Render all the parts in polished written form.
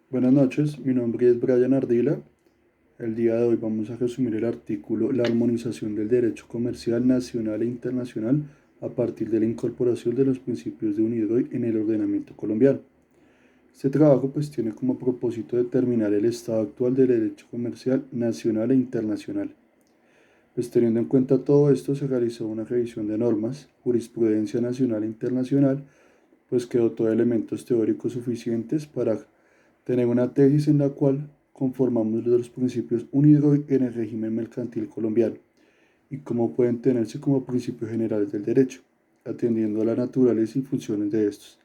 Buenas noches, mi nombre es Brian Ardila. El día de hoy vamos a resumir el artículo La armonización del derecho comercial nacional e internacional a partir de la incorporación de los principios de UNIDROIT en el ordenamiento colombiano. Este trabajo pues tiene como propósito determinar el estado actual del derecho comercial nacional e internacional. Pues teniendo en cuenta todo esto se realizó una revisión de normas, jurisprudencia nacional e internacional, pues que dotó de elementos teóricos suficientes para tener una tesis en la cual conformamos los principios unidos en el régimen mercantil colombiano y cómo pueden tenerse como principios generales del derecho, atendiendo a la naturaleza y funciones de estos.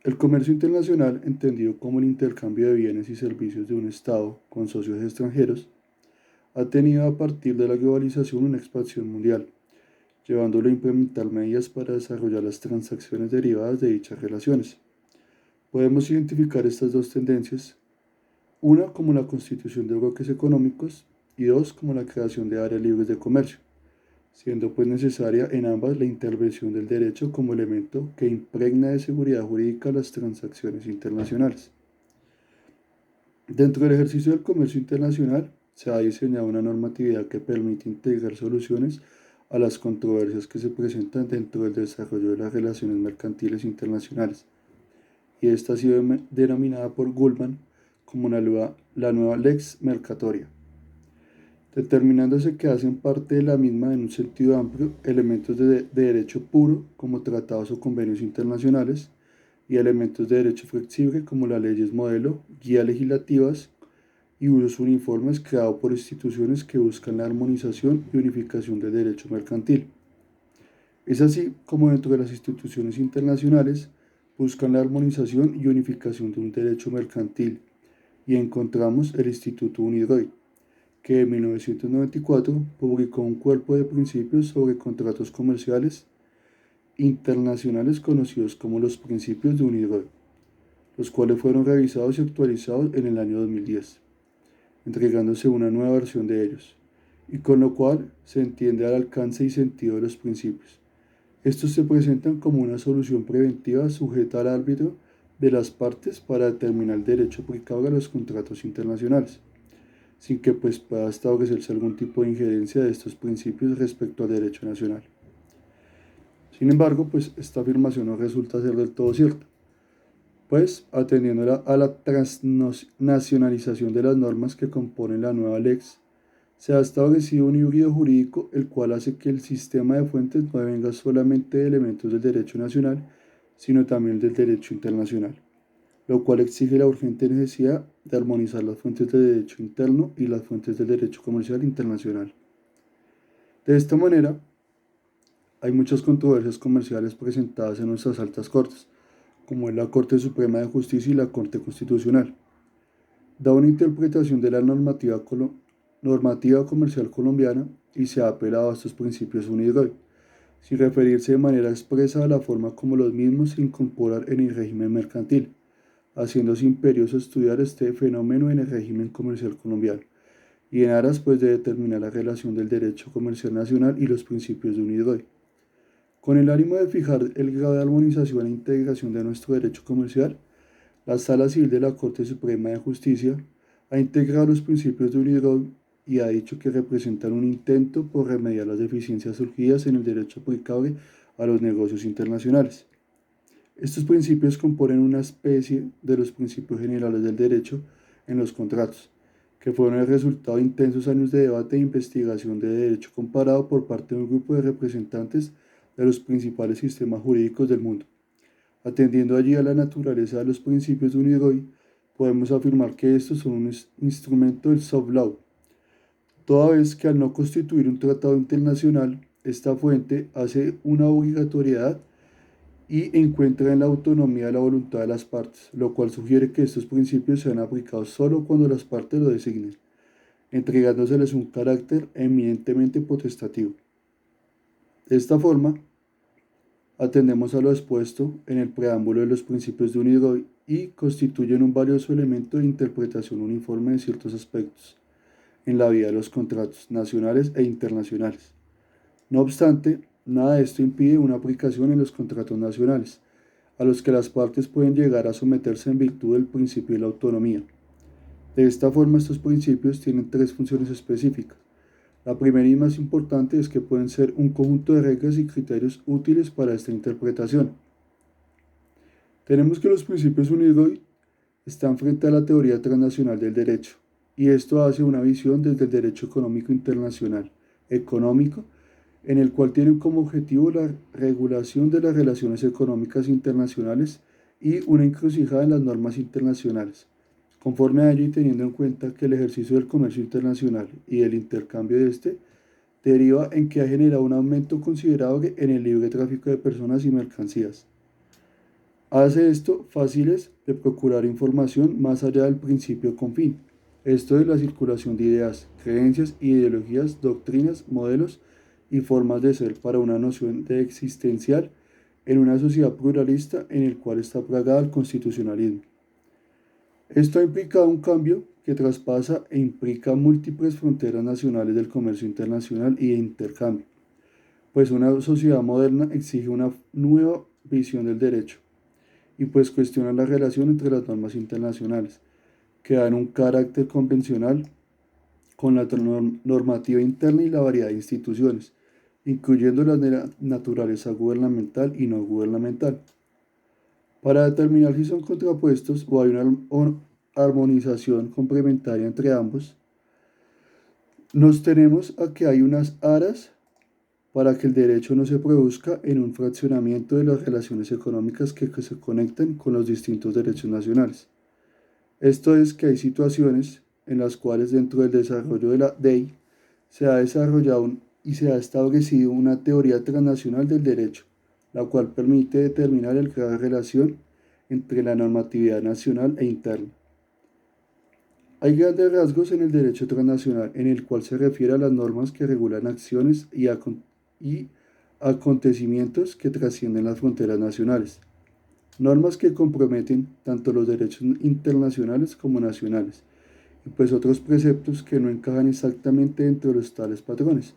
El comercio internacional, entendido como el intercambio de bienes y servicios de un Estado con socios extranjeros, ha tenido a partir de la globalización una expansión mundial, llevándolo a implementar medidas para desarrollar las transacciones derivadas de dichas relaciones. Podemos identificar estas dos tendencias, una como la constitución de bloques económicos y dos como la creación de áreas libres de comercio, siendo pues necesaria en ambas la intervención del derecho como elemento que impregna de seguridad jurídica las transacciones internacionales. Dentro del ejercicio del comercio internacional se ha diseñado una normatividad que permite integrar soluciones a las controversias que se presentan dentro del desarrollo de las relaciones mercantiles internacionales, y esta ha sido denominada por Goldman como la nueva Lex Mercatoria, determinándose que hacen parte de la misma en un sentido amplio elementos de derecho puro como tratados o convenios internacionales y elementos de derecho flexible como las leyes modelo, guías legislativas y usos uniformes creados por instituciones que buscan la armonización y unificación del derecho mercantil. Es así como dentro de las instituciones internacionales buscan la armonización y unificación de un derecho mercantil y encontramos el Instituto UNIDROIT, que en 1994 publicó un cuerpo de principios sobre contratos comerciales internacionales conocidos como los principios de UNIDROIT, los cuales fueron revisados y actualizados en el año 2010, entregándose una nueva versión de ellos, y con lo cual se entiende el alcance y sentido de los principios. Estos se presentan como una solución preventiva sujeta al árbitro de las partes para determinar el derecho aplicable a los contratos internacionales, sin que pues pueda establecerse algún tipo de injerencia de estos principios respecto al derecho nacional. Sin embargo, pues esta afirmación no resulta ser del todo cierta, pues atendiendo a la transnacionalización de las normas que componen la nueva Lex, se ha establecido un híbrido jurídico el cual hace que el sistema de fuentes no venga solamente de elementos del derecho nacional, sino también del derecho internacional, lo cual exige la urgente necesidad de armonizar las fuentes del derecho interno y las fuentes del derecho comercial internacional. De esta manera, hay muchas controversias comerciales presentadas en nuestras altas cortes, como es la Corte Suprema de Justicia y la Corte Constitucional. Da una interpretación de la normativa comercial colombiana y se ha apelado a estos principios unidos, sin referirse de manera expresa a la forma como los mismos se incorporan en el régimen mercantil, haciéndose imperioso estudiar este fenómeno en el régimen comercial colombiano y en aras pues de determinar la relación del derecho comercial nacional y los principios de UNIDROIT. Con el ánimo de fijar el grado de armonización e integración de nuestro derecho comercial, la Sala Civil de la Corte Suprema de Justicia ha integrado los principios de UNIDROIT y ha dicho que representan un intento por remediar las deficiencias surgidas en el derecho aplicable a los negocios internacionales. Estos principios componen una especie de los principios generales del derecho en los contratos, que fueron el resultado de intensos años de debate e investigación de derecho comparado por parte de un grupo de representantes de los principales sistemas jurídicos del mundo. Atendiendo allí a la naturaleza de los principios de UNIDROIT, podemos afirmar que estos son un instrumento del soft law, toda vez que al no constituir un tratado internacional, esta fuente hace una obligatoriedad y encuentra en la autonomía de la voluntad de las partes, lo cual sugiere que estos principios sean aplicados solo cuando las partes lo designen, entregándoseles un carácter eminentemente potestativo. De esta forma, atendemos a lo expuesto en el preámbulo de los principios de UNIDROIT y constituyen un valioso elemento de interpretación uniforme de ciertos aspectos en la vida de los contratos nacionales e internacionales. No obstante, nada de esto impide una aplicación en los contratos nacionales, a los que las partes pueden llegar a someterse en virtud del principio de la autonomía. De esta forma, estos principios tienen tres funciones específicas. La primera y más importante es que pueden ser un conjunto de reglas y criterios útiles para esta interpretación. Tenemos que los principios UNIDROIT están frente a la teoría transnacional del derecho, y esto hace una visión desde el derecho económico internacional, económico, en el cual tiene como objetivo la regulación de las relaciones económicas internacionales y una encrucijada en las normas internacionales. Conforme a ello y teniendo en cuenta que el ejercicio del comercio internacional y el intercambio de este deriva en que ha generado un aumento considerable en el libre tráfico de personas y mercancías. Hace esto fáciles de procurar información más allá del principio con fin. Esto es la circulación de ideas, creencias, ideologías, doctrinas, modelos y formas de ser para una noción de existencial en una sociedad pluralista en el cual está plagada el constitucionalismo. Esto ha implicado un cambio que traspasa e implica múltiples fronteras nacionales del comercio internacional y de intercambio, pues una sociedad moderna exige una nueva visión del derecho y pues cuestiona la relación entre las normas internacionales, que dan un carácter convencional con la normativa interna y la variedad de instituciones, incluyendo las de la naturaleza gubernamental y no gubernamental. Para determinar si son contrapuestos o hay una armonización complementaria entre ambos, nos tenemos a que hay unas aras para que el derecho no se produzca en un fraccionamiento de las relaciones económicas que se conectan con los distintos derechos nacionales. Esto es que hay situaciones en las cuales dentro del desarrollo de la ley se ha desarrollado y se ha establecido una teoría transnacional del derecho, la cual permite determinar el grado de relación entre la normatividad nacional e interna. Hay grandes rasgos en el derecho transnacional en el cual se refiere a las normas que regulan acciones y acontecimientos que trascienden las fronteras nacionales. Normas que comprometen tanto los derechos internacionales como nacionales, y pues otros preceptos que no encajan exactamente dentro de los tales patrones.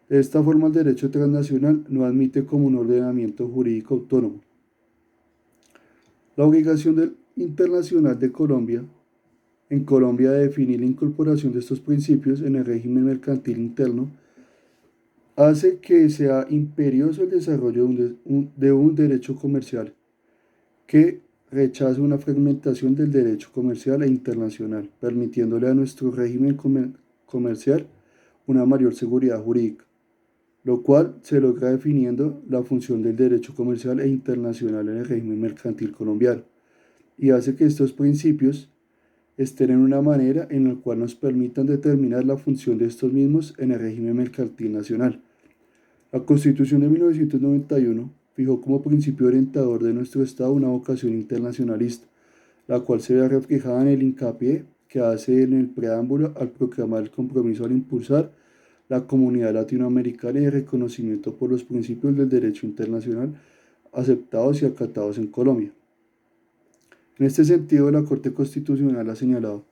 De esta forma, el derecho transnacional no admite como un ordenamiento jurídico autónomo. La obligación internacional de Colombia, en Colombia, de definir la incorporación de estos principios en el régimen mercantil interno, hace que sea imperioso el desarrollo de un derecho comercial que rechaza una fragmentación del derecho comercial e internacional, permitiéndole a nuestro régimen comercial una mayor seguridad jurídica, lo cual se logra definiendo la función del derecho comercial e internacional en el régimen mercantil colombiano, y hace que estos principios estén en una manera en la cual nos permitan determinar la función de estos mismos en el régimen mercantil nacional. La Constitución de 1991 fijó como principio orientador de nuestro Estado una vocación internacionalista, la cual se ve reflejada en el hincapié que hace en el preámbulo al proclamar el compromiso al impulsar la comunidad latinoamericana y el reconocimiento por los principios del derecho internacional aceptados y acatados en Colombia. En este sentido, la Corte Constitucional ha señalado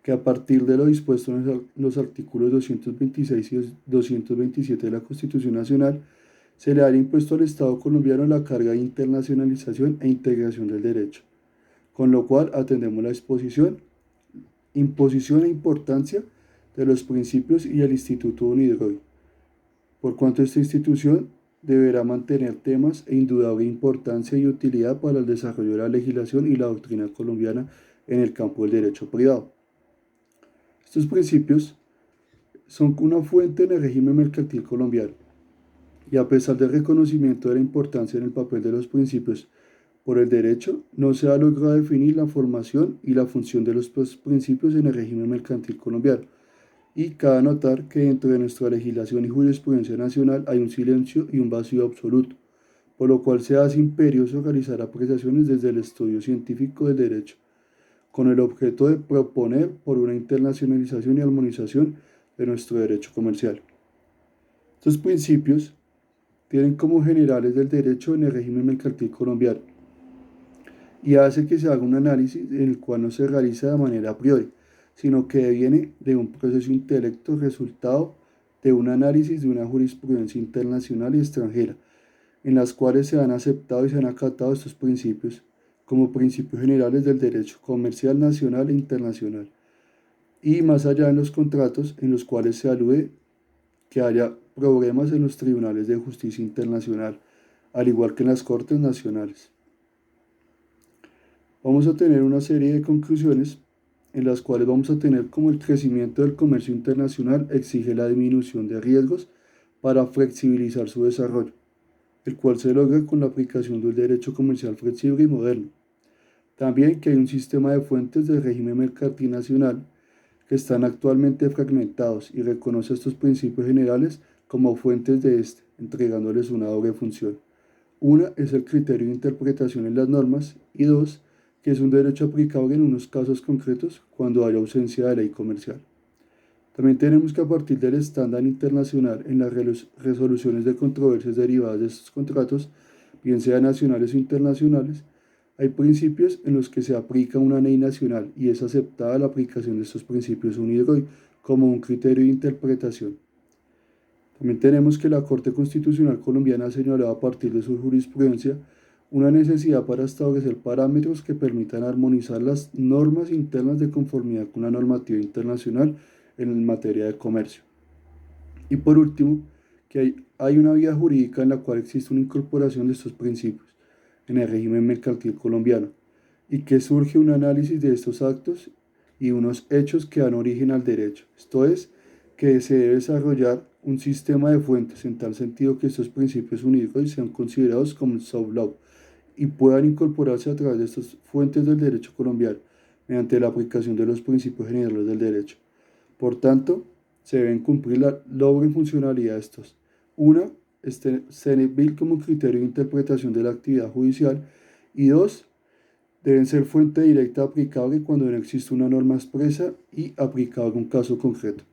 que a partir de lo dispuesto en los artículos 226 y 227 de la Constitución Nacional, se le ha impuesto al Estado colombiano la carga de internacionalización e integración del derecho, con lo cual atendemos la imposición e importancia de los principios y el Instituto UNIDROIT, por cuanto esta institución deberá mantener temas de indudable importancia y utilidad para el desarrollo de la legislación y la doctrina colombiana en el campo del derecho privado. Estos principios son una fuente en el régimen mercantil colombiano, y a pesar del reconocimiento de la importancia en el papel de los principios por el derecho, no se ha logrado definir la formación y la función de los principios en el régimen mercantil colombiano. Y cabe notar que dentro de nuestra legislación y jurisprudencia nacional hay un silencio y un vacío absoluto, por lo cual se hace imperioso realizar apreciaciones desde el estudio científico del derecho, con el objeto de proponer por una internacionalización y armonización de nuestro derecho comercial. Estos principios tienen como generales del derecho en el régimen mercantil colombiano y hace que se haga un análisis en el cual no se realiza de manera a priori, sino que viene de un proceso intelecto resultado de un análisis de una jurisprudencia internacional y extranjera, en las cuales se han aceptado y se han acatado estos principios como principios generales del derecho comercial nacional e internacional, y más allá en los contratos en los cuales se alude que haya problemas en los tribunales de justicia internacional, al igual que en las cortes nacionales. Vamos a tener una serie de conclusiones en las cuales vamos a tener como el crecimiento del comercio internacional exige la disminución de riesgos para flexibilizar su desarrollo, el cual se logra con la aplicación del derecho comercial flexible y moderno. También que hay un sistema de fuentes del régimen mercantil nacional que están actualmente fragmentados y reconoce estos principios generales como fuentes de este, entregándoles una doble función. Una es el criterio de interpretación en las normas y dos, que es un derecho aplicable en unos casos concretos cuando haya ausencia de ley comercial. También tenemos que a partir del estándar internacional en las resoluciones de controversias derivadas de estos contratos, bien sean nacionales o internacionales, hay principios en los que se aplica una ley nacional y es aceptada la aplicación de estos principios unidos hoy como un criterio de interpretación. También tenemos que la Corte Constitucional colombiana ha señalado a partir de su jurisprudencia una necesidad para establecer parámetros que permitan armonizar las normas internas de conformidad con la normativa internacional en materia de comercio. Y por último, que hay una vía jurídica en la cual existe una incorporación de estos principios en el régimen mercantil colombiano y que surge un análisis de estos actos y unos hechos que dan origen al derecho. Esto es, que se debe desarrollar un sistema de fuentes en tal sentido que estos principios unidos sean considerados como soft law y puedan incorporarse a través de estas fuentes del derecho colombiano mediante la aplicación de los principios generales del derecho. Por tanto, se deben cumplir la doble funcionalidad de estos. Una, servir como criterio de interpretación de la actividad judicial y dos, deben ser fuente directa aplicable cuando no existe una norma expresa y aplicable en un caso concreto.